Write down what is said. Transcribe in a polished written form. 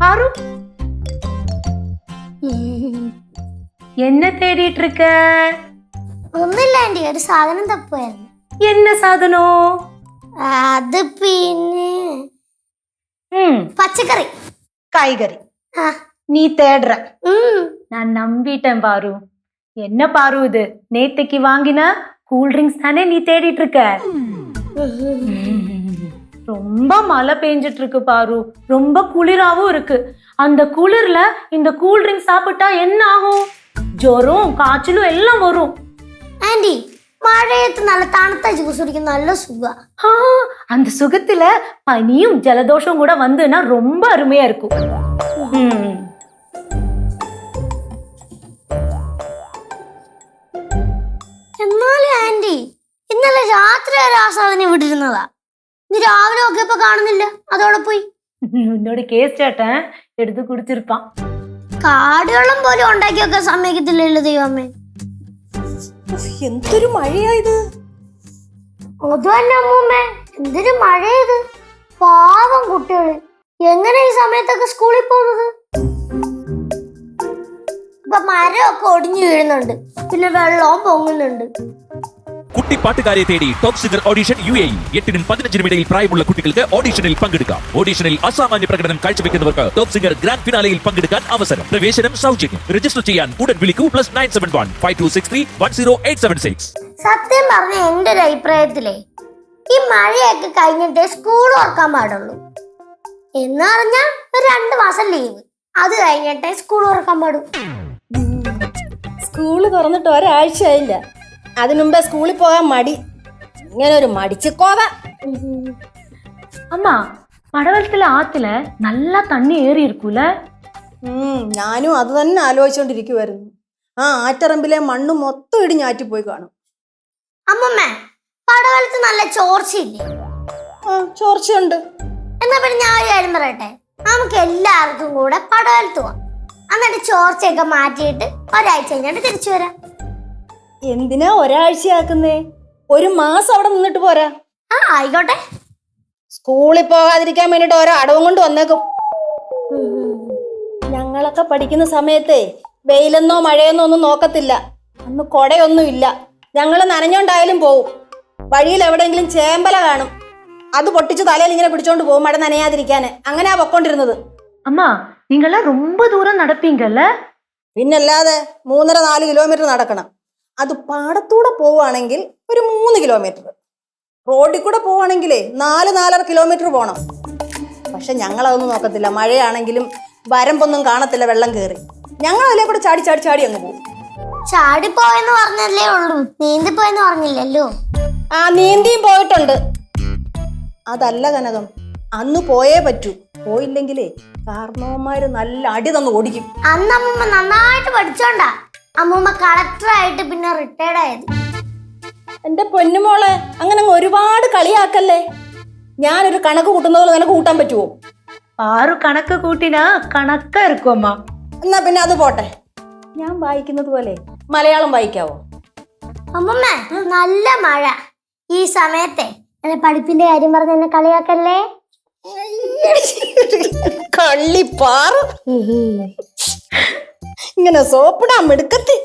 ஆரு என்ன தேடிட்டு இருக்க? ഒന്നുമില്ല ആന്റി, ഒരു സാധനം തപ്പുമായിരുന്നു. என்ன சாதனம்? അത് പിന്നെ പച്ചക്കറി காய்கறி. ആ, நீ தேடுற, ഉം. நான் நம்பிட்டேன் பாரு. என்ன பாரு இது, நேத்தைக்கு வாங்கின கூல் ட்ரிங்க்ஸ் தானே நீ தேடிட்டு இருக்க? ரொம்ப மழை பெஞ்சிட்டு இருக்கு பாரு, ரொம்ப குளிராவும் இருக்கு. அந்த குளிர்ல இந்த கூல் ட்ரிங்க்ஸ் சாப்பிட்டா என்ன ஆகும்? ஜோரும் காய்ச்சலும் எல்லாம் வரும். ആന്റി, മഴയത്ത് നല്ല തണുത്ത ജ്യൂസ് കുടിക്കുന്ന നല്ല സുഖ. ஆ, அந்த சுகத்துல பனியும் ஜலதோஷம் கூட வந்துன்னா ரொம்ப அருமையா இருக்கும். എന്നാലും ആന്റി, ഇന്നലെ രാത്രി വരെ ആ സാധനം വിട്ടിരുന്നതാ. ഇന്ന് രാവിലെ നോക്കിയപ്പോ കാണുന്നില്ല, അതോടെ പോയി. உன்னோட கேஸ் சேட்டன் எடுத்து குடிச்சிருப்பான். കാടുവെള്ളം പോലും ഉണ്ടാക്കി വെക്കാൻ സമ്മതിക്കത്തില്ലല്ലോ ദൈവമേ. എന്തൊരു മഴയായത്. അത് തന്നെ അമ്മൂമ്മേ, എന്തൊരു മഴയത്. പാവം കുട്ടികള് എങ്ങനെ ഈ സമയത്തൊക്കെ സ്കൂളിൽ പോകുന്നത്? ഇപ്പൊ മരമൊക്കെ ഒടിഞ്ഞു വീഴുന്നുണ്ട്, പിന്നെ വെള്ളവും പൊങ്ങുന്നുണ്ട്. കുട്ടി പാട്ടുകാരെ തേടി ടോപ്പ് സിംഗർ ഓഡിഷൻ UAE 8-നും 15-നും ഇടയിൽ പ്രായമുള്ള കുട്ടികൾക്ക് ഓഡിഷനിൽ പങ്കെടുക്കാം. ഓഡിഷനിൽ അസാമാന്യ പ്രകടനം കാഴ്ചവെക്കുന്നവർക്ക് ടോപ്പ് സിംഗർ ഗ്രാൻഡ് ഫിനാലയിൽ പങ്കെടുക്കാൻ അവസരം. പ്രവേശനം സൗജന്യം. രജിസ്റ്റർ ചെയ്യാൻ ഉടൻ വിളിക്കൂ +971 5263 10876. സത്യം പറഞ്ഞ എന്റെ ഒരു അഭിപ്രായത്തിലേ ഈ മഴയൊക്കെ കഴിഞ്ഞിട്ടേ സ്കൂൾ ഓർക്കാൻ പാടുള്ളൂ. എന്ന് പറഞ്ഞാൽ ഒരു 2 മാസം ലീവ്, അത് കഴിഞ്ഞിട്ടേ സ്കൂൾ ഓർക്കാൻ പാടും. സ്കൂള് തുറന്നിട്ട് ഒരാഴ്ചയായില്ല, അതിനുമ്പേ സ്കൂളിൽ പോകാൻ മടി. ഇങ്ങനെ ഒരു മടിച്ചുക്കോവ. அம்மா, படவலத்துல ஆத்துல நல்லா தண்ணி ஏறி இருக்குல்ல? ഞാനും അത് തന്നെ ആലോചിച്ചോണ്ടിരിക്കുവായിരുന്നു. ആ ആറ്ററമ്പിലെ മണ്ണ് മൊത്തം ഇടിഞ്ഞാറ്റിപ്പോയി കാണും. അമ്മമ്മേ, പടവലത്ത് നല്ല ചോർച്ചയില്ലേ? ചോർച്ചയുണ്ട്. എന്നാ പിന്നെ ഞാൻ ഒരു കാര്യം പറയട്ടെ, നമുക്ക് എല്ലാവർക്കും കൂടെ പടവലത്ത് പോവാം. എന്നിട്ട് ചോർച്ചയൊക്കെ മാറ്റിയിട്ട് ഒരാഴ്ച കഴിഞ്ഞിട്ട് തിരിച്ചു വരാം. എന്തിനാ ഒരാഴ്ചയാക്കുന്നേ? ഒരു മാസം അവിടെ നിന്നിട്ട് പോരാ. ആ ആയിക്കോട്ടെ. സ്കൂളിൽ പോകാതിരിക്കാൻ വേണ്ടിട്ട് ഓരോ അടവും കൊണ്ട് വന്നേക്കും. ഞങ്ങളൊക്കെ പഠിക്കുന്ന സമയത്തേ വെയിലെന്നോ മഴയെന്നോ ഒന്നും നോക്കത്തില്ല. അന്ന് കൊടയൊന്നും ഇല്ല. ഞങ്ങൾ നനഞ്ഞോണ്ടായാലും പോവും. വഴിയിൽ എവിടെയെങ്കിലും ചേമ്പല കാണും, അത് പൊട്ടിച്ച് തലയിൽ ഇങ്ങനെ പിടിച്ചോണ്ട് പോകും മഴ നനയാതിരിക്കാന്. അങ്ങനെയാ പൊക്കോണ്ടിരുന്നത്. அம்மா, நீங்கெல்லாம் ரொம்ப தூரம் நடப்பீங்கல்ல? പിന്നല്ലാതെ 3.5-4 കിലോമീറ്റർ നടക്കണം. അത് പാടത്തൂടെ പോവുകയാണെങ്കിൽ ഒരു 3 കിലോമീറ്റർ, റോഡിൽ കൂടെ പോവുകയാണെങ്കിലേ 4-4.5 കിലോമീറ്റർ പോകണം. പക്ഷെ ഞങ്ങളതൊന്നും നോക്കത്തില്ല. മഴയാണെങ്കിലും വരമ്പൊന്നും കാണത്തില്ല, വെള്ളം കയറി. ഞങ്ങൾ അതിലെ കൂടെ ചാടി ചാടി ചാടി അങ്ങ് പോകും. ചാടിപ്പോയെന്ന് പറഞ്ഞല്ലേ ഉള്ളൂ, നീന്തിപ്പോയെന്ന് പറഞ്ഞില്ലല്ലോ. ആ നീന്തിയും പോയിട്ടുണ്ട്. അതല്ല കനകം, അന്ന് പോയേ പറ്റൂ. പോയില്ലെങ്കിലേ കാരണവന്മാര് നല്ല അടി തന്ന് ഓടിക്കും. അന്ന് അമ്മൂമ്മ നന്നായിട്ട് പഠിച്ചോണ്ടാ അമ്മൂമ്മ കളക്ടറായിട്ട് പിന്നെ റിട്ടയർഡ് ആയത്. എന്റെ പൊന്നുമോളെ, അങ്ങനെ അങ്ങ് ഒരുപാട് കളിയാക്കല്ലേ. ഞാനൊരു കണക്ക് കൂട്ടുന്നത് നിനക്ക് കൂട്ടാൻ പറ്റുമോ? ஆறு கணக்கு கூட்டினா கணக்கா இருக்கும் அம்மா. എന്നാ പിന്നെ അത് പോട്ടെ. ഞാൻ വായിക്കുന്നത് പോലെ മലയാളം വായിക്കാവോ? അമ്മൂമ്മ, നല്ല മഴ ഈ സമയത്തെ എന്നെ പഠിപ്പിന്റെ കാര്യം പറഞ്ഞ് എന്നെ കളിയാക്കല്ലേ. കള്ളിപ്പാറ് ഇങ്ങനെ സോപ്പിടാൻ മെടുക്കത്തി.